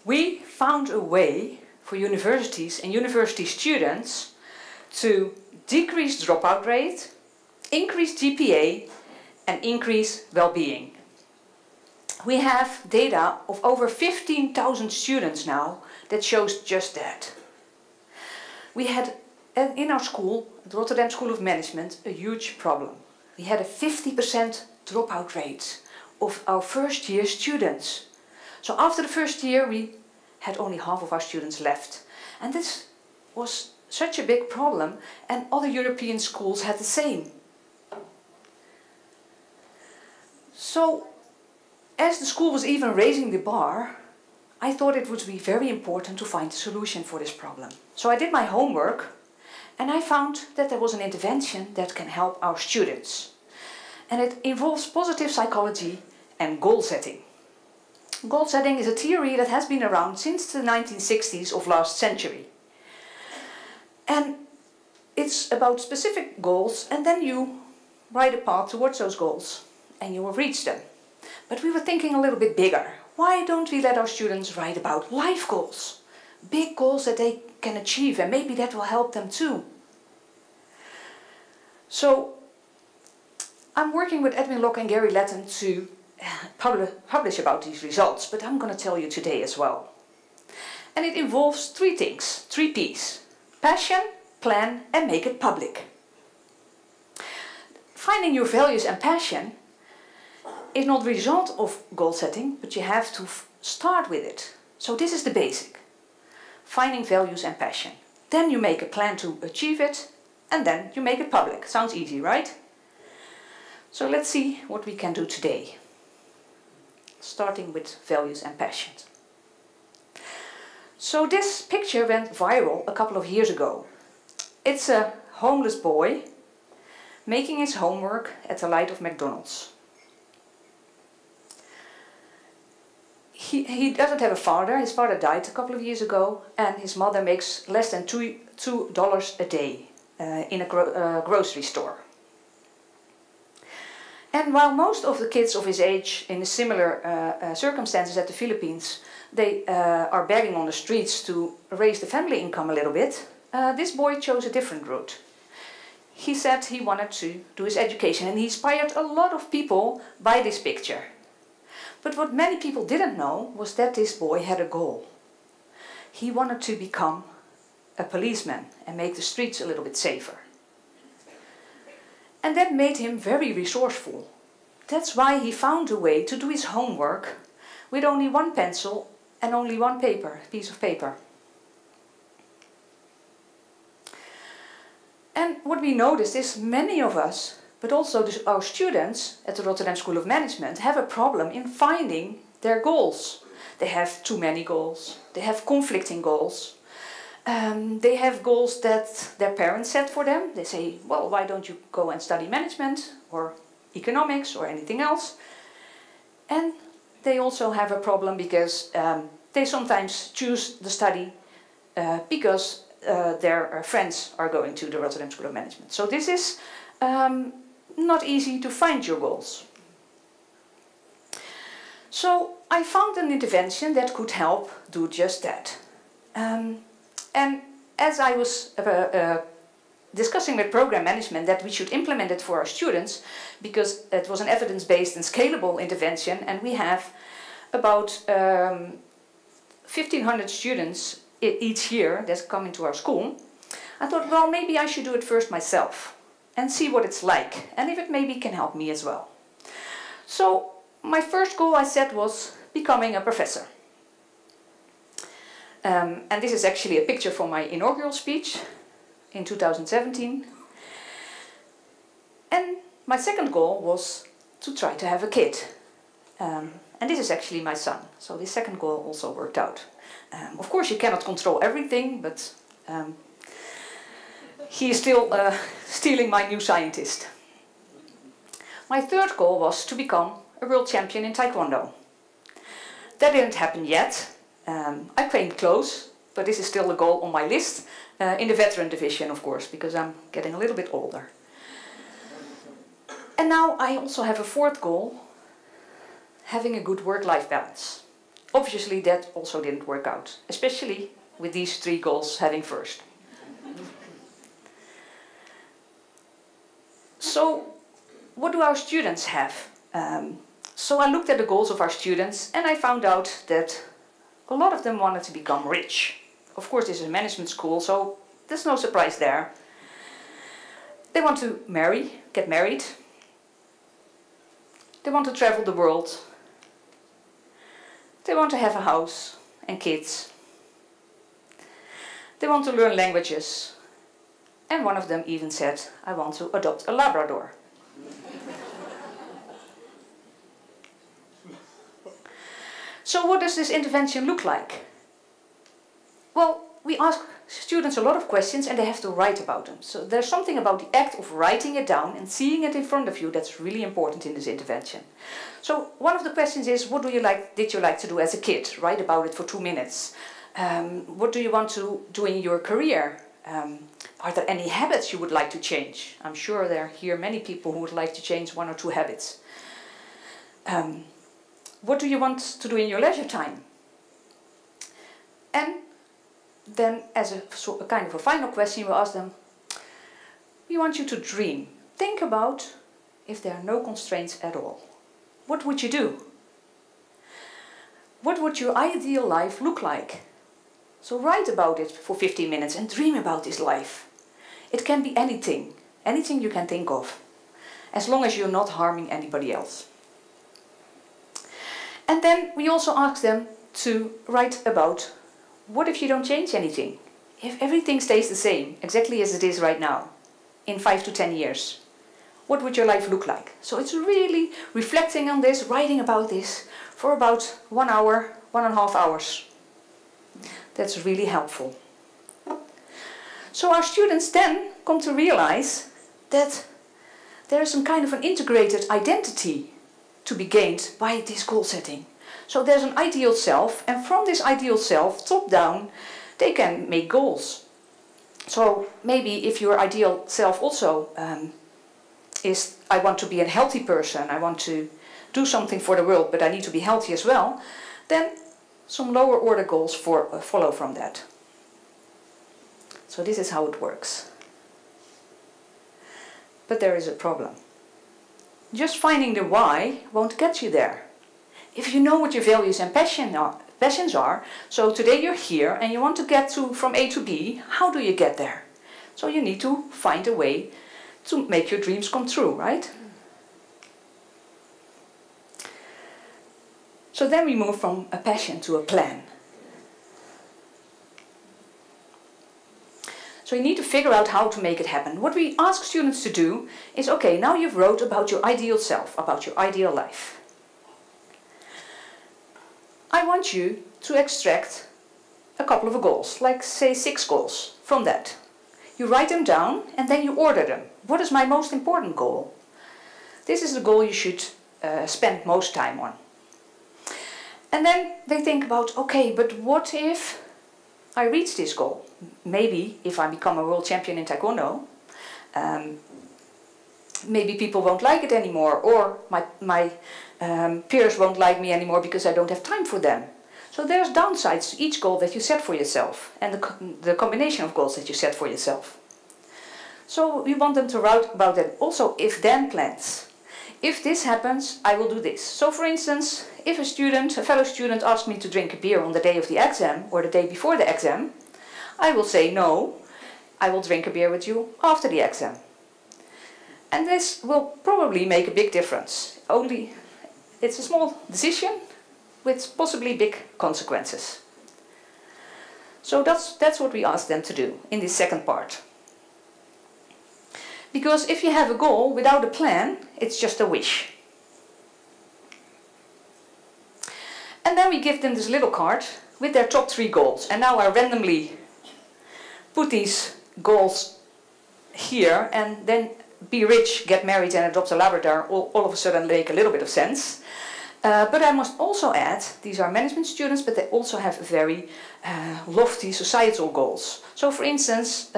we found a way for universities and university students to decrease dropout rate, increase GPA, and increase well-being. We have data of over 15,000 students now that shows just that. We had in our school, at the Rotterdam School of Management, a huge problem. We had a 50% dropout rate of our first year students. So after the first year we had only half of our students left. And this was such a big problem, and other European schools had the same. So as the school was even raising the bar, I thought it would be very important to find a solution for this problem. So I did my homework and I found that there was an intervention that can help our students. And it involves positive psychology and goal setting. Goal setting is a theory that has been around since the 1960s of last century. And it's about specific goals, and then you write a path towards those goals and you will reach them. But we were thinking a little bit bigger. Why don't we let our students write about life goals? Big goals that they can achieve, and maybe that will help them too. So I'm working with Edwin Locke and Gary Letton to publish about these results, but I'm going to tell you today as well. And it involves three things, 3 P's. Passion, plan, and make it public. Finding your values and passion is not the result of goal setting, but you have to start with it. So this is the basic. Finding values and passion. Then you make a plan to achieve it, and then you make it public. Sounds easy, right? So let's see what we can do today. Starting with values and passion. So this picture went viral a couple of years ago. It's a homeless boy making his homework at the light of McDonald's. He doesn't have a father. His father died a couple of years ago, and his mother makes less than $2 a day in a grocery store. And while most of the kids of his age in similar circumstances at the Philippines, they are begging on the streets to raise the family income a little bit, this boy chose a different route. He said he wanted to do his education, and he inspired a lot of people by this picture. But what many people didn't know was that this boy had a goal. He wanted to become a policeman and make the streets a little bit safer. And that made him very resourceful. That's why he found a way to do his homework with only one pencil and only one piece of paper. And what we noticed is many of us, but also our students at the Rotterdam School of Management, have a problem in finding their goals. They have too many goals. They have conflicting goals. They have goals that their parents set for them. They say, well, why don't you go and study management or economics or anything else? And they also have a problem because they sometimes choose the study because their friends are going to the Rotterdam School of Management. So this is not easy to find your goals. So I found an intervention that could help do just that. And as I was discussing with program management that we should implement it for our students, because it was an evidence-based and scalable intervention, and we have about 1,500 students each year that come into our school, I thought, well, maybe I should do it first myself and see what it's like, and if it maybe can help me as well. So my first goal I set was becoming a professor. And this is actually a picture from my inaugural speech in 2017. And my second goal was to try to have a kid. And this is actually my son. So this second goal also worked out. Of course you cannot control everything, but he is still stealing my new scientist. My third goal was to become a world champion in Taekwondo. That didn't happen yet. I came close, but this is still a goal on my list, in the veteran division, of course, because I'm getting a little bit older. And now I also have a fourth goal, having a good work-life balance. Obviously that also didn't work out, especially with these 3 goals having first. So what do our students have? So I looked at the goals of our students and I found out that a lot of them wanted to become rich. Of course, this is a management school, so there's no surprise there. They want to get married. They want to travel the world. They want to have a house and kids. They want to learn languages. And one of them even said, I want to adopt a Labrador. So what does this intervention look like? Well, we ask students a lot of questions and they have to write about them. So there's something about the act of writing it down and seeing it in front of you that's really important in this intervention. So one of the questions is, what did you like to do as a kid? Write about it for 2 minutes. What do you want to do in your career? Are there any habits you would like to change? I'm sure there are here many people who would like to change 1 or 2 habits. What do you want to do in your leisure time? And then, as a kind of a final question, we ask them, we want you to dream. Think about if there are no constraints at all. What would you do? What would your ideal life look like? So write about it for 15 minutes and dream about this life. It can be anything you can think of, as long as you're not harming anybody else. And then we also ask them to write about, what if you don't change anything? If everything stays the same, exactly as it is right now, in 5 to 10 years, what would your life look like? So it's really reflecting on this, writing about this for about 1 hour, 1.5 hours. That's really helpful. So our students then come to realize that there is some kind of an integrated identity to be gained by this goal setting. So there's an ideal self, and from this ideal self, top down, they can make goals. So maybe if your ideal self also is, I want to be a healthy person, I want to do something for the world, but I need to be healthy as well, then some lower order goals follow from that. So this is how it works. But there is a problem. Just finding the why won't get you there. If you know what your values and passions are, so today you're here and you want to get from A to B, how do you get there? So you need to find a way to make your dreams come true, right? So then we move from a passion to a plan. So you need to figure out how to make it happen. What we ask students to do is, okay, now you've wrote about your ideal self, about your ideal life. I want you to extract a couple of goals, like say 6 goals from that. You write them down and then you order them. What is my most important goal? This is the goal you should spend most time on. And then they think about, okay, but what if I reach this goal? Maybe if I become a world champion in Taekwondo, maybe people won't like it anymore, or my peers won't like me anymore because I don't have time for them. So there's downsides to each goal that you set for yourself and the combination of goals that you set for yourself. So we want them to write about that. Also if-then plans. If this happens, I will do this. So for instance, if a fellow student asks me to drink a beer on the day of the exam or the day before the exam, I will say no, I will drink a beer with you after the exam. And this will probably make a big difference. Only it's a small decision with possibly big consequences. So that's what we ask them to do in this second part. Because if you have a goal without a plan, it's just a wish. And then we give them this little card with their top 3 goals. And now I randomly put these goals here, and then be rich, get married and adopt a Labrador all of a sudden make a little bit of sense. But I must also add, these are management students, but they also have very lofty societal goals. So for instance,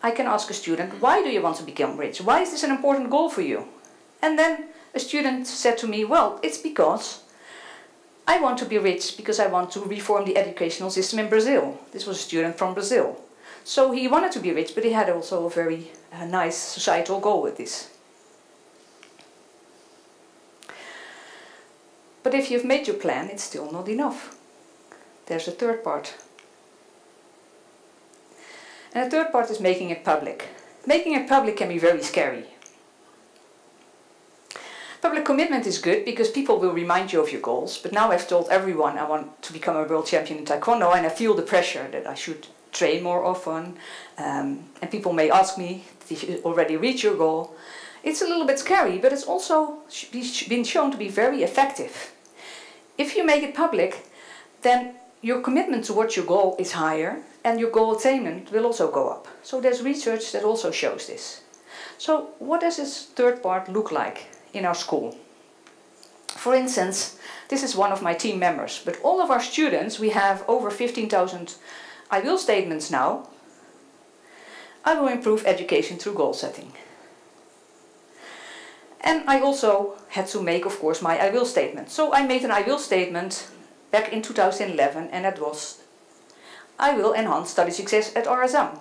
I can ask a student, why do you want to become rich? Why is this an important goal for you? And then a student said to me, well, it's because I want to be rich because I want to reform the educational system in Brazil. This was a student from Brazil. So he wanted to be rich, but he had also a very nice societal goal with this. But if you've made your plan, it's still not enough. There's a third part. And the third part is making it public. Making it public can be very scary. Public commitment is good because people will remind you of your goals, but now I've told everyone I want to become a world champion in Taekwondo and I feel the pressure that I should train more often, and people may ask me, did you already reach your goal? It's a little bit scary, but it's also been shown to be very effective. If you make it public, then your commitment towards your goal is higher and your goal attainment will also go up. So there's research that also shows this. So what does this third part look like in our school? For instance, this is one of my team members, but all of our students, we have over 15,000 I will statements now. I will improve education through goal setting. And I also had to make, of course, my I will statement. So I made an I will statement back in 2011 and that was, I will enhance study success at RSM.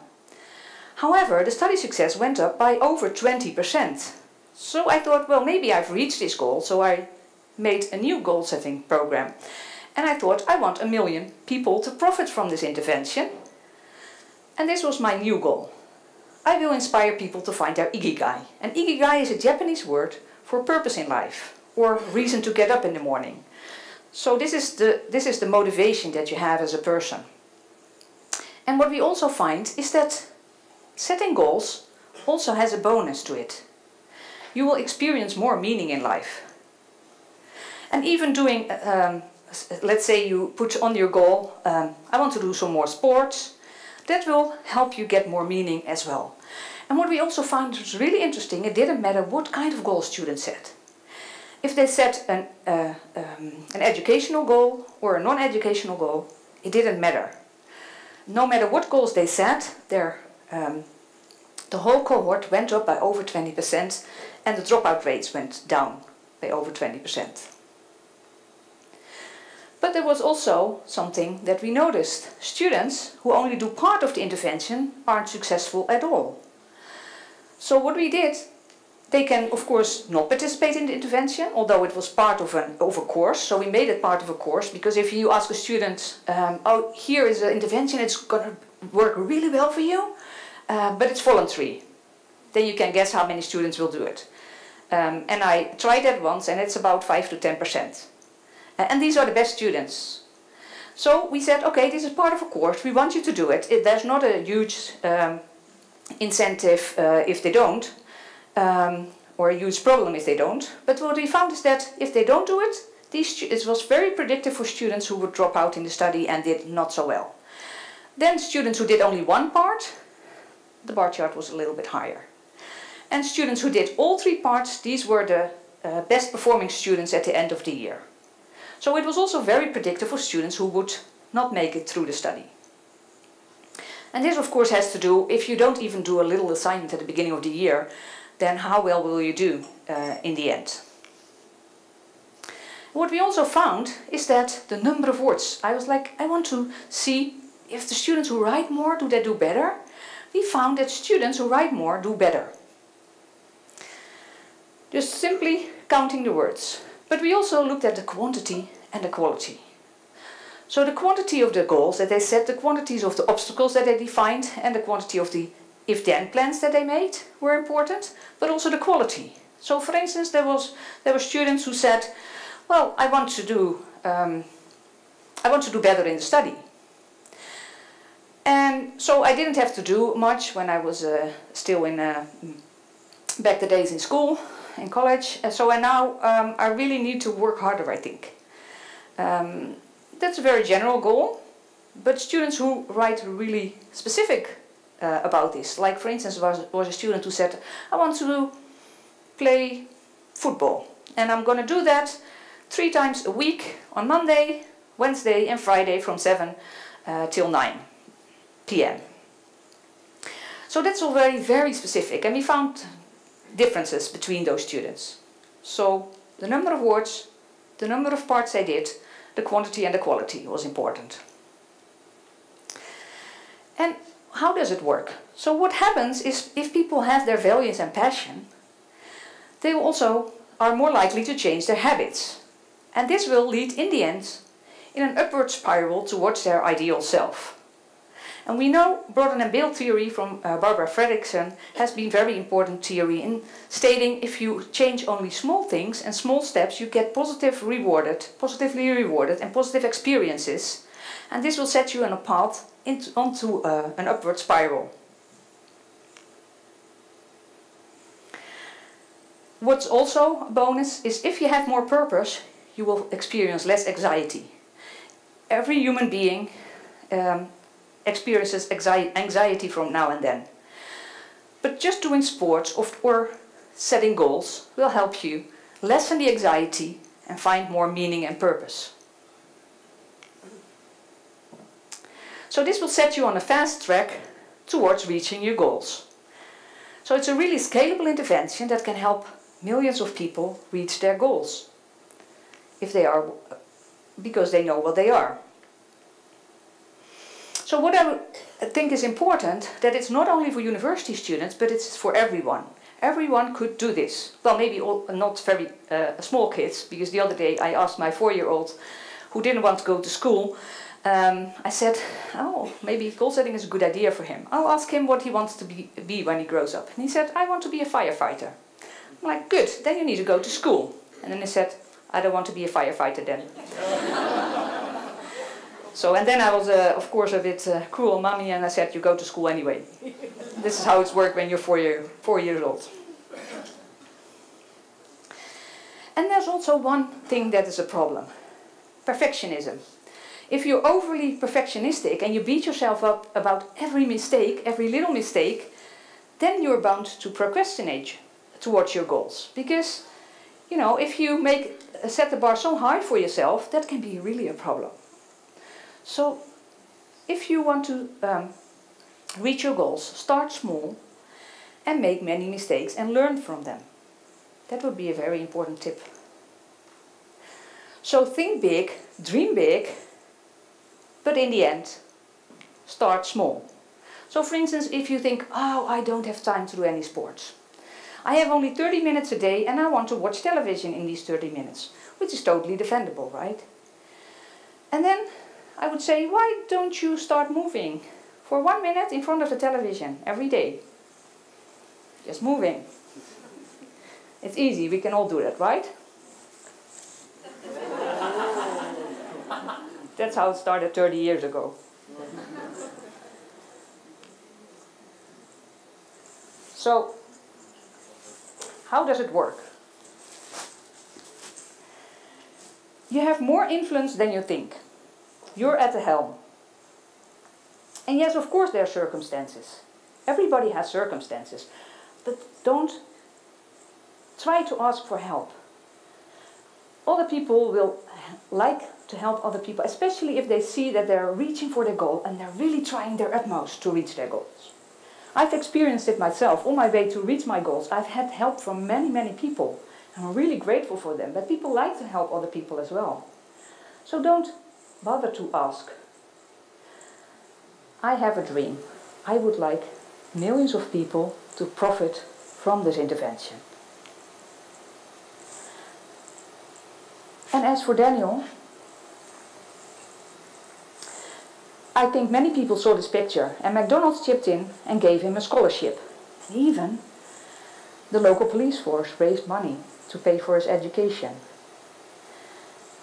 However, the study success went up by over 20%. So I thought, well, maybe I've reached this goal, so I made a new goal setting program. And I thought, I want 1 million people to profit from this intervention. And this was my new goal. I will inspire people to find their ikigai. And ikigai is a Japanese word for purpose in life, or reason to get up in the morning. So this is the motivation that you have as a person. And what we also find is that setting goals also has a bonus to it. You will experience more meaning in life. And even doing, let's say you put on your goal, I want to do some more sports, that will help you get more meaning as well. And what we also found was really interesting, it didn't matter what kind of goal students set. If they set an educational goal or a non-educational goal, it didn't matter. No matter what goals they set, the whole cohort went up by over 20% and the dropout rates went down by over 20%. But there was also something that we noticed. Students who only do part of the intervention aren't successful at all. So what we did, they can of course not participate in the intervention, although it was part of a course. So we made it part of a course, because if you ask a student, oh, here is an intervention, it's going to work really well for you, but it's voluntary. Then you can guess how many students will do it. And I tried that once and it's about 5 to 10%. And these are the best students. So we said, okay, this is part of a course, we want you to do it. There's not a huge incentive if they don't, or a huge problem if they don't. But what we found is that if they don't do it, it was very predictive for students who would drop out in the study and did not so well. Then students who did only one part, the bar chart was a little bit higher. And students who did all 3 parts, these were the best performing students at the end of the year. So it was also very predictive for students who would not make it through the study. And this of course has to do, if you don't even do a little assignment at the beginning of the year, then how well will you do in the end? What we also found is that the number of words, I was like, I want to see if the students who write more, do they do better? We found that students who write more do better. Just simply counting the words. But we also looked at the quantity and the quality. So the quantity of the goals that they set, the quantities of the obstacles that they defined, and the quantity of the if-then plans that they made were important, but also the quality. So for instance, there were students who said, well, I want to do better in the study. And so I didn't have to do much when I was still in back the days in school, in college. And so now I really need to work harder, I think. That's a very general goal, but students who write really specific about this, like for instance was a student who said, I want to play football and I'm going to do that 3 times a week on Monday, Wednesday and Friday from 7 till 9 p.m. So that's all very, very specific, and we found differences between those students. So the number of words, the number of parts they did, the quantity and the quality was important. And how does it work? So what happens is if people have their values and passion, they also are more likely to change their habits. And this will lead in the end in an upward spiral towards their ideal self. And we know Brodden and Bale theory from Barbara Fredrickson has been very important theory in stating if you change only small things and small steps, you get positively rewarded and positive experiences. And this will set you on a path onto an upward spiral. What's also a bonus is if you have more purpose, you will experience less anxiety. Every human being experiences anxiety from now and then. But just doing sports or setting goals will help you lessen the anxiety and find more meaning and purpose. So this will set you on a fast track towards reaching your goals. So it's a really scalable intervention that can help millions of people reach their goals because they know what they are. So what I think is important, that it's not only for university students, but it's for everyone. Everyone could do this. Well, maybe not very small kids, because the other day I asked my 4-year-old who didn't want to go to school, I said, oh, maybe goal setting is a good idea for him. I'll ask him what he wants to be when he grows up. And he said, I want to be a firefighter. I'm like, good, then you need to go to school. And then he said, I don't want to be a firefighter then. So, and then I was, of course, a bit cruel mummy, and I said, you go to school anyway. This is how it's worked when you're 4 years old. And there's also one thing that is a problem. Perfectionism. If you're overly perfectionistic and you beat yourself up about every mistake, every little mistake, then you're bound to procrastinate towards your goals. Because, you know, if you set the bar so high for yourself, that can be really a problem. So, if you want to reach your goals, start small and make many mistakes and learn from them. That would be a very important tip. So think big, dream big, but in the end, start small. So for instance, if you think, oh, I don't have time to do any sports. I have only 30 minutes a day and I want to watch television in these 30 minutes, which is totally defendable, right? And then I would say, why don't you start moving for 1 minute in front of the television every day? Just moving. It's easy, we can all do that, right? That's how it started 30 years ago. So, how does it work? You have more influence than you think. You're at the helm. And yes, of course there are circumstances. Everybody has circumstances. But don't try to ask for help. Other people will like to help other people, especially if they see that they're reaching for their goal and they're really trying their utmost to reach their goals. I've experienced it myself. On my way to reach my goals, I've had help from many, many people. And I'm really grateful for them. But people like to help other people as well. So don't bother to ask. I have a dream. I would like millions of people to profit from this intervention. And as for Daniel, I think many people saw this picture and McDonald's chipped in and gave him a scholarship. Even the local police force raised money to pay for his education.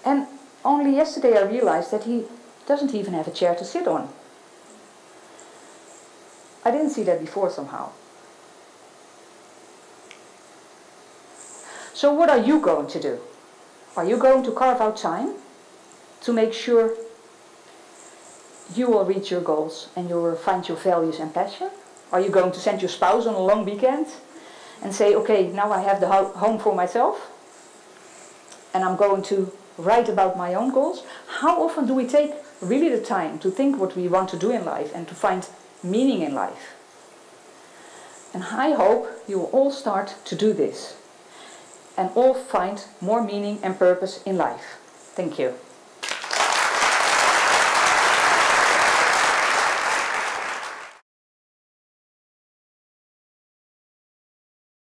And only yesterday I realized that he doesn't even have a chair to sit on. I didn't see that before somehow. So what are you going to do? Are you going to carve out time to make sure you will reach your goals and you will find your values and passion? Are you going to send your spouse on a long weekend and say, okay, now I have the home for myself and I'm going to write about my own goals? How often do we take really the time to think what we want to do in life and to find meaning in life? And I hope you will all start to do this and all find more meaning and purpose in life. Thank you.